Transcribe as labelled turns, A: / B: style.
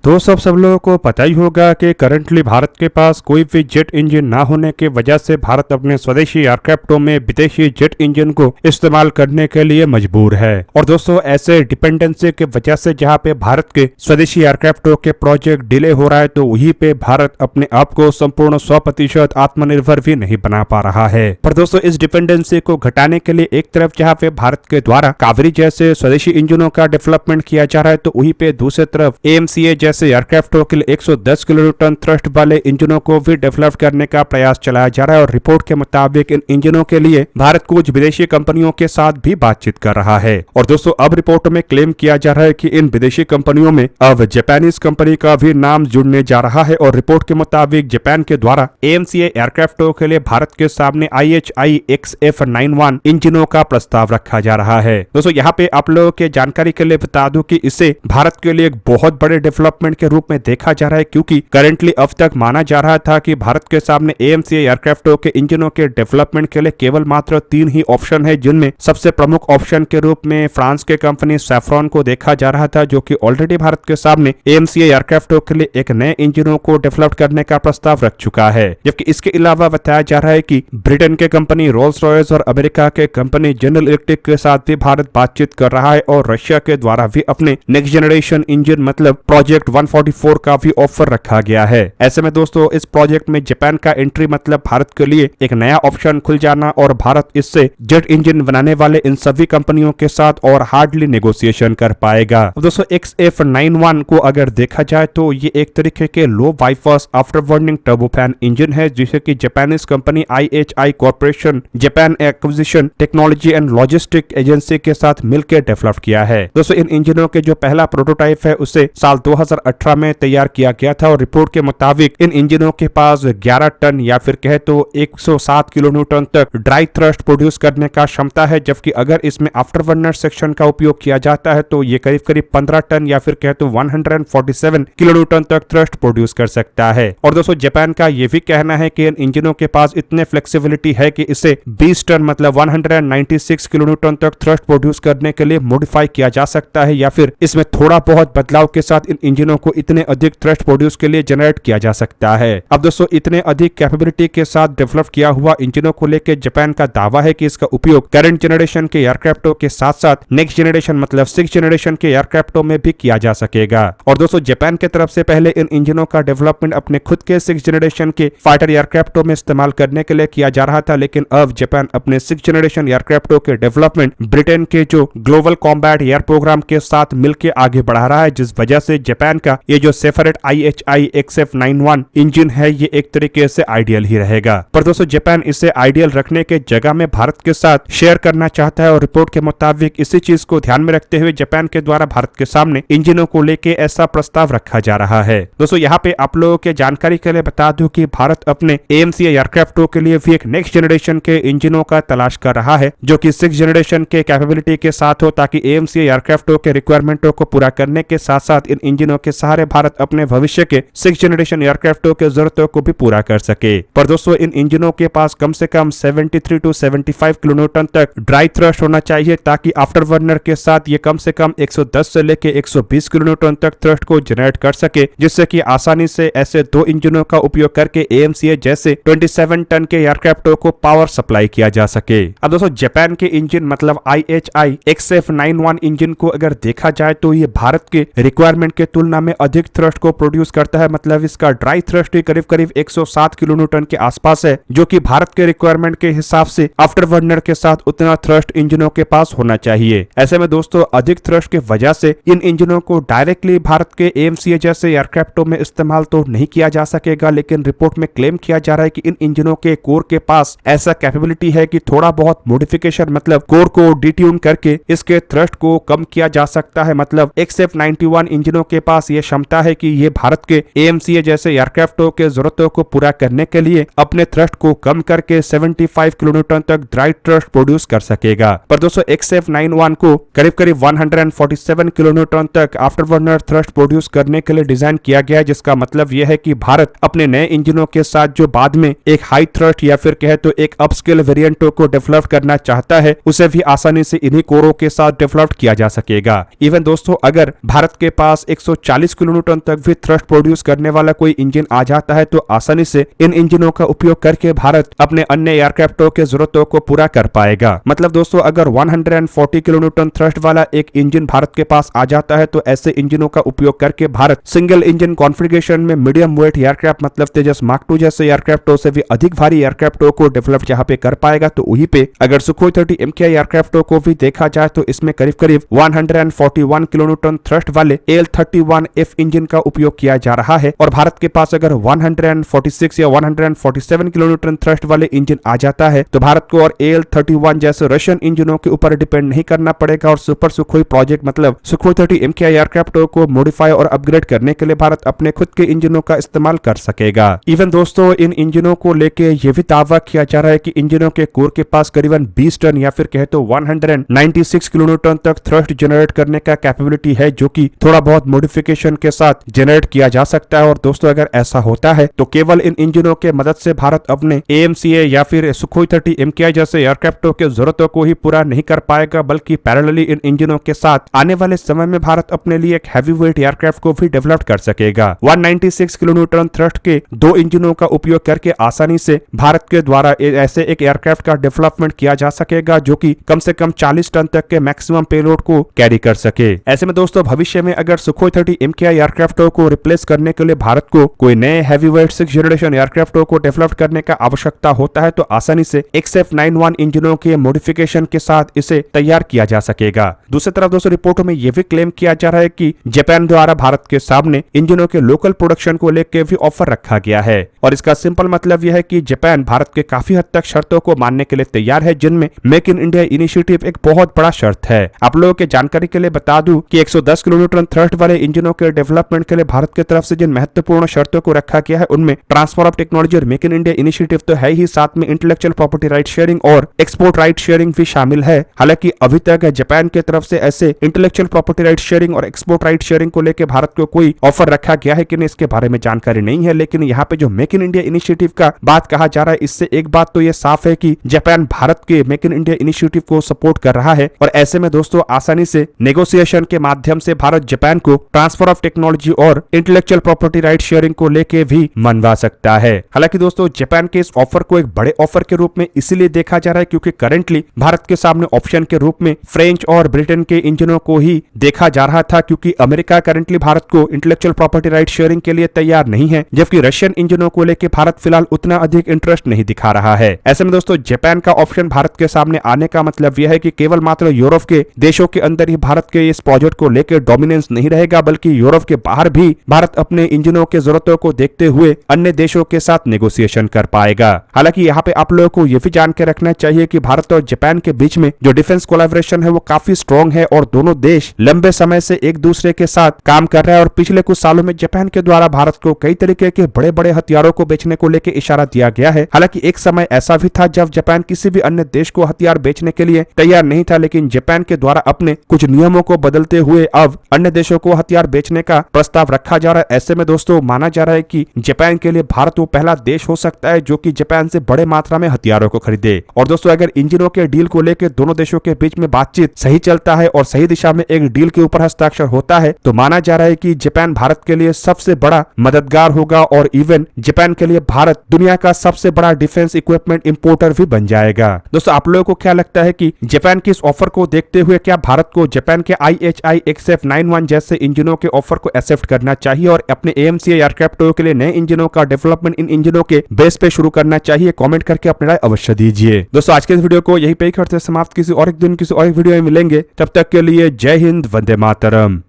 A: तो सब लोगों को पता ही होगा कि करंटली भारत के पास कोई भी जेट इंजन ना होने की वजह से भारत अपने स्वदेशी एयरक्राफ्टों में विदेशी जेट इंजन को इस्तेमाल करने के लिए मजबूर है। और दोस्तों ऐसे डिपेंडेंसी की वजह से जहां पे भारत के स्वदेशी एयरक्राफ्टों के प्रोजेक्ट डिले हो रहा है तो वहीं पे भारत अपने आप को संपूर्ण 100% आत्मनिर्भर भी नहीं बना पा रहा है। पर दोस्तों इस डिपेंडेंसी को घटाने के लिए एक तरफ जहाँ पे भारत के द्वारा कावेरी जैसे स्वदेशी इंजनों का डेवलपमेंट किया जा रहा है तो वहीं पे दूसरी तरफ AMCA जैसे एयरक्राफ्टों के लिए 110 किलोन्यूटन थ्रस्ट वाले इंजनों को भी डेवलप करने का प्रयास चलाया जा रहा है। और रिपोर्ट के मुताबिक इन इंजनों के लिए भारत कुछ विदेशी कंपनियों के साथ भी बातचीत कर रहा है। और दोस्तों अब रिपोर्ट में क्लेम किया जा रहा है कि इन विदेशी कंपनियों में अब जापानीज कंपनी का भी नाम जुड़ने जा रहा है। और रिपोर्ट के मुताबिक जापान के द्वारा AMCA एयरक्राफ्टों के लिए भारत के सामने IHI XF91 इंजनों का प्रस्ताव रखा जा रहा है। दोस्तों यहाँ पे आप लोगों के जानकारी के लिए बता दूं कि इसे भारत के लिए एक बहुत बड़े डेवलपमेंट के रूप में देखा जा रहा है, क्योंकि करंटली अब तक माना जा रहा था कि भारत के सामने AMCA एयरक्राफ्टों के इंजनों के डेवलपमेंट के लिए केवल मात्र 3 ही ऑप्शन है, जिनमें सबसे प्रमुख ऑप्शन के रूप में फ्रांस के कंपनी सैफ्रॉन को देखा जा रहा था, जो कि ऑलरेडी भारत के सामने AMCA एयरक्राफ्टों के लिए एक नए इंजनों को डेवलप करने का प्रस्ताव रख चुका है। जबकि इसके अलावा बताया जा रहा है कि ब्रिटेन के कंपनी रोल्स रॉयस और अमेरिका के कंपनी जनरल इलेक्ट्रिक के साथ भी भारत बातचीत कर रहा है और रशिया के द्वारा भी अपने नेक्स्ट जनरेशन इंजन मतलब प्रोजेक्ट 144 का भी ऑफर रखा गया है। ऐसे में दोस्तों इस प्रोजेक्ट में जापान का एंट्री मतलब भारत के लिए एक नया ऑप्शन खुल जाना और भारत इससे जेट इंजन बनाने वाले इन सभी कंपनियों के साथ और हार्डली नेगोशिएशन कर पाएगा। दोस्तों XF91 को अगर देखा जाए तो ये एक तरीके के low bypass after burning turbofan engine है, जिसे की Japanese company IHI corporation Japan acquisition technology and logistic agency के साथ मिलकर डेवलप किया है। दोस्तों इन इंजनों के जो पहला प्रोटोटाइप है उसे साल 2018 में तैयार किया गया था और रिपोर्ट के मुताबिक इन इंजनों के पास 11 टन या फिर कहे तो 107 किलोन्यूटन तक ड्राई थ्रस्ट प्रोड्यूस करने का क्षमता है, जबकि अगर इसमें आफ्टर बर्नर सेक्शन का उपयोग किया जाता है तो ये करीब करीब 15 टन या फिर कहे तो 147 किलोन्यूटन तक थ्रस्ट प्रोड्यूस कर सकता है। और दोस्तों जापान का ये भी कहना है कि इन इंजनों के पास इतने फ्लेक्सिबिलिटी है कि इसे 20 टन मतलब 196 किलोन्यूटन तक थ्रस्ट प्रोड्यूस करने के लिए मॉडिफाई किया जा सकता है, या फिर इसमें थोड़ा बहुत बदलाव के साथ इन इंजनों को इतने अधिक थ्रस्ट प्रोड्यूस के लिए जनरेट किया जा सकता है। अब दोस्तों इतने अधिक कैपेबिलिटी के साथ डेवलप किया हुआ इंजनों को लेकर जापान का दावा है कि इसका उपयोग करंट जनरेशन के एयरक्राफ्टों के साथ साथ नेक्स्ट जनरेशन मतलब 6th जनरेशन के एयरक्राफ्टों में भी किया जा सकेगा। और दोस्तों जापान की तरफ से पहले इन इंजनों का डेवलपमेंट अपने खुद के 6th जनरेशन के फाइटर एयरक्राफ्टों में इस्तेमाल करने के लिए किया जा रहा था, लेकिन अब जापान अपने 6th जनरेशन एयरक्राफ्टों के डेवलपमेंट ब्रिटेन के जो ग्लोबल कॉम्बैट एयर प्रोग्राम के साथ मिलकर आगे बढ़ा रहा है, जिस वजह से जापान का ये जो सेफरेट IHI XF91 इंजन है ये एक तरीके से आइडियल ही रहेगा। पर दोस्तों जापान इसे आइडियल रखने के जगह में भारत के साथ शेयर करना चाहता है और रिपोर्ट के मुताबिक इसी चीज को ध्यान में रखते हुए जापान के द्वारा भारत के सामने इंजनों को लेके ऐसा प्रस्ताव रखा जा रहा है। दोस्तों यहाँ पे आप लोगों के जानकारी के लिए बता दूं कि भारत अपने AMCA एयरक्राफ्टों के लिए भी एक नेक्स्ट जनरेशन के इंजनों का तलाश कर रहा है, जो कि 6th जनरेशन के कैपेबिलिटी के साथ हो, ताकि AMCA एयरक्राफ्टों के रिक्वायरमेंटों को पूरा करने के साथ साथ इन इंजनों के सहारे भारत अपने भविष्य के 6th जनरेशन एयरक्राफ्टों के जरूरतों को भी पूरा कर सके। पर दोस्तों इन इंजनों के पास कम से कम 73 to 75 किलोन्यूटन तक ड्राई थ्रस्ट होना चाहिए, ताकि आफ्टर बर्नर के साथ ये कम से कम 110 से लेके 120 किलोन्यूटन तक थ्रस्ट को जनरेट कर सके, जिससे कि आसानी से ऐसे दो इंजनों का उपयोग करके AMCA जैसे 27 टन के एयरक्राफ्टों को पावर सप्लाई किया जा सके। अब दोस्तों जापान के इंजन मतलब IHI XF91 इंजन को अगर देखा जाए तो ये भारत के रिक्वायरमेंट के तुलना में अधिक थ्रस्ट को प्रोड्यूस करता है, मतलब इसका ड्राई थ्रस्ट ही करीब करीब 107 किलोन्यूटन के आसपास है, जो कि भारत के रिक्वायरमेंट के हिसाब से आफ्टर बर्नर के साथ उतना थ्रस्ट इंजनों के पास होना चाहिए। ऐसे में दोस्तों अधिक थ्रस्ट के वजह से इन इंजनों को डायरेक्टली भारत के AMCA जैसे एयरक्राफ्टों में इस्तेमाल तो नहीं किया जा सकेगा, लेकिन रिपोर्ट में क्लेम किया जा रहा है कि इन इंजनों के कोर के पास ऐसा कैपेबिलिटी है कि थोड़ा बहुत मॉडिफिकेशन मतलब कोर को डिट्यून करके इसके थ्रस्ट को कम किया जा सकता है। मतलब XF91 इंजनों के पास ये क्षमता है कि ये भारत के AMCA जैसे एयरक्राफ्टों के जरूरतों को पूरा करने के लिए अपने थ्रस्ट को कम करके 75 किलोन्यूटन तक ड्राई थ्रस्ट प्रोड्यूस कर सकेगा। पर दोस्तों XF91 को करीब करीब 147 किलोन्यूटन तक आफ्टर बर्नर थ्रस्ट प्रोड्यूस करने के लिए डिजाइन किया गया है, जिसका मतलब यह है कि भारत अपने नए इंजनों के साथ जो बाद में एक हाई थ्रस्ट या फिर कहे तो एक अपस्केल वेरिएंटों को डेवलप करना चाहता है, उसे भी आसानी से इन्हीं कोरों के साथ डेवलप किया जा सकेगा। इवन दोस्तों अगर भारत के पास 40 किलोन्यूटन तक भी थ्रस्ट प्रोड्यूस करने वाला कोई इंजन आ जाता है तो आसानी से इन इंजनों का उपयोग करके भारत अपने अन्य एयरक्राफ्टों के जरूरतों को पूरा कर पाएगा। मतलब दोस्तों अगर 140 किलोन्यूटन थ्रस्ट वाला एक इंजन भारत के पास आ जाता है तो ऐसे इंजनों का उपयोग करके भारत सिंगल इंजन कॉन्फ़िगरेशन में मीडियम वेट एयरक्राफ्ट मतलब तेजस मार्क 2 जैसे एयरक्राफ्टों से भी अधिक भारी एयरक्राफ्टों को डेवलप जहां पे कर पाएगा। तो वहीं पे अगर सुखोई 30 MKI एयरक्राफ्टों को भी देखा जाए तो इसमें करीब करीब 141 किलोन्यूटन थ्रस्ट वाले AL-31F इंजन का उपयोग किया जा रहा है और भारत के पास अगर 146 या 147 किलोन्यूटन थ्रस्ट वाले इंजन आ जाता है तो भारत को और AL-31 जैसे रशियन इंजनों के ऊपर डिपेंड नहीं करना पड़ेगा और सुपर सुखोई प्रोजेक्ट मतलब सुखोई 30 MKI एयरक्राफ्टों को मॉडिफाई और अपग्रेड करने के लिए भारत अपने खुद के इंजनों का इस्तेमाल कर सकेगा। इवन दोस्तों इन इंजनों को लेके ये भी दावा किया जा रहा है कि इंजनों के कोर के पास करीबन 20 टन या फिर कहे तो 196 किलोन्यूटन तक थ्रस्ट जनरेट करने का कैपेबिलिटी है जो कि थोड़ा बहुत मॉडिफिकेशन के साथ जनरेट किया जा सकता है। और दोस्तों अगर ऐसा होता है तो केवल इन इंजनों के मदद से भारत अपने AMCA या फिर सुखोई 30 MKI जैसे एयरक्राफ्टों के जरूरतों को ही पूरा नहीं कर पाएगा बल्कि पैरेलली इन इंजनों के साथ आने वाले समय में भारत अपने लिए एक हैवी वेट एयरक्राफ्ट को भी डेवलप कर सकेगा। 196 किलोन्यूटन थ्रस्ट के 2 इंजनों का उपयोग करके आसानी से भारत के द्वारा ऐसे एक एयरक्राफ्ट का डेवलपमेंट किया जा सकेगा जो कि कम से कम 40 टन तक के मैक्सिमम पेलोड को कैरी कर सके। ऐसे में दोस्तों भविष्य में अगर सुखोई 30 MKI एयरक्राफ्टों को रिप्लेस करने के लिए भारत को कोई नए हैवी वेट 6th जनरेशन एयरक्राफ्टों को डेवलप करने का आवश्यकता होता है तो आसानी से XF91 इंजनों के मॉडिफिकेशन के साथ इसे तैयार किया जा सकेगा। दूसरी तरफ दोस्तों रिपोर्टों में यह भी क्लेम किया जा रहा है कि जापान द्वारा भारत के सामने इंजनों के लोकल प्रोडक्शन को लेकर भी ऑफर रखा गया है और इसका सिंपल मतलब यह है कि जापान भारत के काफी हद तक शर्तों को मानने के लिए तैयार है जिनमें मेक इन इंडिया इनिशिएटिव एक बहुत बड़ा शर्त है। आप लोगों के जानकारी के लिए बता दूं कि 110 किलोन्यूटन थ्रस्ट वाले इंजनों के डेवलपमेंट के लिए भारत की तरफ से जिन महत्वपूर्ण शर्तों को रखा गया है उनमें ट्रांसफर ऑफ टेक्नोलॉजी और मेक इन इंडिया इनिशिएटिव तो है ही, साथ में इंटेलेक्चुअल प्रॉपर्टी राइट शेयरिंग और एक्सपोर्ट राइट शेयरिंग भी शामिल है। हालांकि अभी तक जापान की तरफ से ऐसे इंटेलेक्चुअल प्रॉपर्टी राइट शेयरिंग और एक्सपोर्ट राइट शेयरिंग को लेकर भारत को कोई ऑफर रखा गया है कि नहीं इसके बारे में जानकारी नहीं है। लेकिन यहाँ पे जो मेक इन इंडिया इनिशिएटिव का बात कहा जा रहा है इससे एक बात तो ये साफ है कि जापान भारत के मेक इन इंडिया इनिशिएटिव को सपोर्ट कर रहा है और ऐसे में दोस्तों आसानी से नेगोशिएशन के माध्यम से भारत जापान को ट्रांसफर ऑफ टेक्नोलॉजी और इंटेलेक्चुअल प्रॉपर्टी राइट शेयरिंग को लेके भी मनवा सकता है। हालांकि दोस्तों जापान के इस ऑफर को एक बड़े ऑफर के रूप में इसीलिए देखा जा रहा है क्योंकि करंटली भारत के सामने ऑप्शन के रूप में फ्रेंच और ब्रिटेन के इंजनों को ही देखा जा रहा था क्योंकि अमेरिका करंटली भारत को इंटेलेक्चुअल प्रॉपर्टी राइट शेयरिंग के लिए तैयार नहीं है जबकि रशियन इंजनों को लेकर भारत फिलहाल उतना अधिक इंटरेस्ट नहीं दिखा रहा है। ऐसे में दोस्तों जापान का ऑप्शन भारत के सामने आने का मतलब यह है कि केवल मात्र यूरोप के देशों के अंदर ही भारत के इस प्रोजेक्ट को लेकर डोमिनेंस नहीं रहेगा बल्कि यूरोप के बाहर भी भारत अपने इंजनों के जरूरतों को देखते हुए अन्य देशों के साथ नेगोशिएशन कर पाएगा। हालांकि यहाँ पे आप लोगों को यह भी जान के रखना चाहिए कि भारत और जापान के बीच में जो डिफेंस कोलैबोरेशन है वो काफी स्ट्रॉन्ग है और दोनों देश लंबे समय से एक दूसरे के साथ काम कर रहे हैं और पिछले कुछ सालों में जापान के द्वारा भारत को कई तरीके के बड़े बड़े हथियारों को बेचने को लेकर इशारा दिया गया है। हालांकि एक समय ऐसा भी था जब जापान किसी भी अन्य देश को हथियार बेचने के लिए तैयार नहीं था, लेकिन जापान के द्वारा अपने कुछ नियमों को बदलते हुए अब अन्य देशों को हथियार बेचने का प्रस्ताव रखा जा रहा है। ऐसे में दोस्तों माना जा रहा है कि जापान के लिए भारत वो पहला देश हो सकता है जो कि जापान से बड़े मात्रा में हथियारों को खरीदे। और दोस्तों अगर इंजनों के डील को लेकर दोनों देशों के बीच में बातचीत सही चलता है और सही दिशा में एक डील के ऊपर हस्ताक्षर होता है तो माना जा रहा है कि जापान भारत के लिए सबसे बड़ा मददगार होगा और इवन जापान के लिए भारत दुनिया का सबसे बड़ा डिफेंस इक्विपमेंट इंपोर्टर भी बन जाएगा। दोस्तों आप लोगों को क्या लगता है कि जापान की इस ऑफर को देखते हुए क्या भारत को जापान के IHI XF91 जैसे इंजनों के ऑफर को एक्सेप्ट करना चाहिए और अपने AMCA एयरक्राफ्टों के लिए नए इंजनों का डेवलपमेंट इन इंजनों के बेस पे शुरू करना चाहिए? कमेंट करके अपनी राय अवश्य दीजिए। दोस्तों आज के इस वीडियो को यहीं पे ही करते समाप्त, किसी और एक दिन किसी और एक वीडियो में मिलेंगे, तब तक के लिए जय हिंद, वंदे मातरम।